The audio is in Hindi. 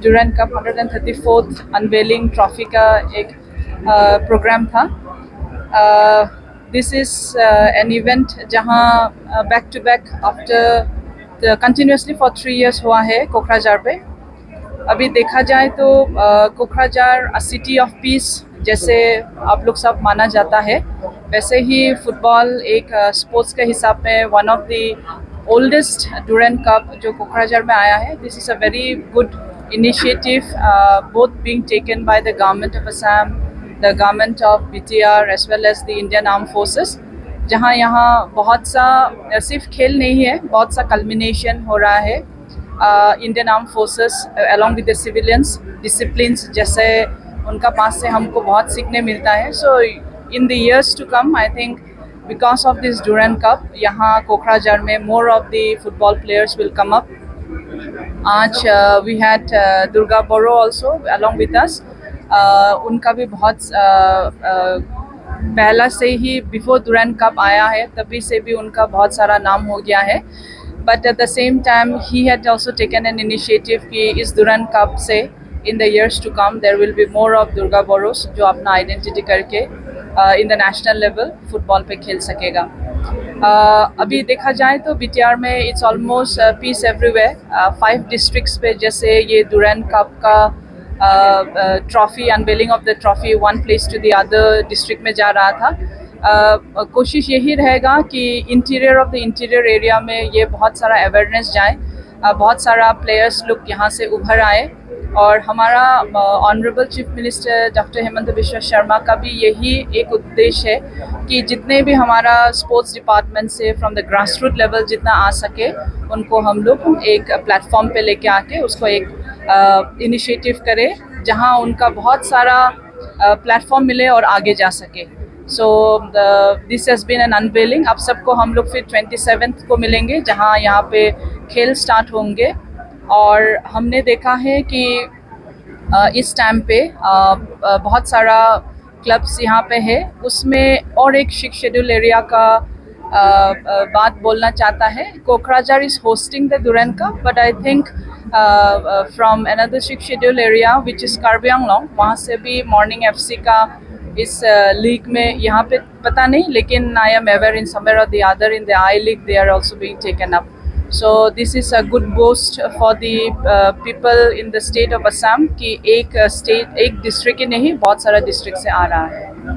Durand cup 134th unveiling trophy का एक प्रोग्राम था। दिस इज़ एन इवेंट जहां back to back after continuously for 3 years हुआ है कोकराझार पे। अभी देखा जाए तो कोकराझार सिटी ऑफ पीस जैसे आप लोग सब माना जाता है, वैसे ही फुटबॉल एक स्पोर्ट्स के हिसाब में one of the oldest Durand cup जो कोकराझार में आया है। This is a very good initiative both being taken by the government of Assam, the government of BTR as well as the Indian arm forces, जहाँ यहाँ बहुत सा सिर्फ खेल नहीं है, बहुत सा कल्मिनेशन हो रहा है। Indian arm forces along with the civilians disciplines जैसे उनका पास से हमको बहुत सीखने मिलता है। So in the years to come I think because of this Durand Cup यहाँ कोकराझार में more of the football players will come up. आज we had Durga Boro also along with us. उनका भी बहुत पहला से ही बिफोर ड्यूरेंट कप आया है, तभी से भी उनका बहुत सारा नाम हो गया है। But at the same time ही had also taken an initiative कि इस ड्यूरेंट कप से in the years to come there will be more of Durga Boros जो अपना आइडेंटिटी करके in the national level football पे खेल सकेगा। अभी देखा जाए तो BTR में it's almost peace everywhere. 5 districts पे जैसे ये ड्यूरेंट कप का trophy unveiling of the trophy one place to the other district में जा रहा था। कोशिश यही रहेगा कि interior of the interior area में ये बहुत सारा अवेयरनेस जाए, बहुत सारा प्लेयर्स लोग यहाँ से उभर आए। और हमारा honourable chief minister doctor Hemant Bishwa Sharma का भी यही एक उद्देश्य है कि जितने भी हमारा स्पोर्ट्स डिपार्टमेंट से from the grass root level जितना आ सके उनको हम लोग एक प्लेटफॉर्म पे लेके आके उसको एक इनिशिएटिव करें जहां उनका बहुत सारा प्लेटफॉर्म मिले और आगे जा सके। So this has been an unveiling. अब सबको हम लोग फिर 27th को मिलेंगे जहां यहाँ पे खेल स्टार्ट होंगे। और हमने देखा है कि इस टाइम पे बहुत सारा क्लब्स यहाँ पे है, उसमें और एक सिक्स शेड्यूल एरिया का बात बोलना चाहता है। Kokrajhar is hosting the Durand cup but I think from another six schedule area which is Karbi Anglong, वहाँ से भी मॉर्निंग FC का इस लीग में यहाँ पे पता नहीं, लेकिन I am aware in somewhere और the other in the I league they are also being taken up. So this is a good boost for the people in the state of Assam कि एक स्टेट एक डिस्ट्रिक्ट ही नहीं बहुत सारा डिस्ट्रिक्ट से आ रहा है।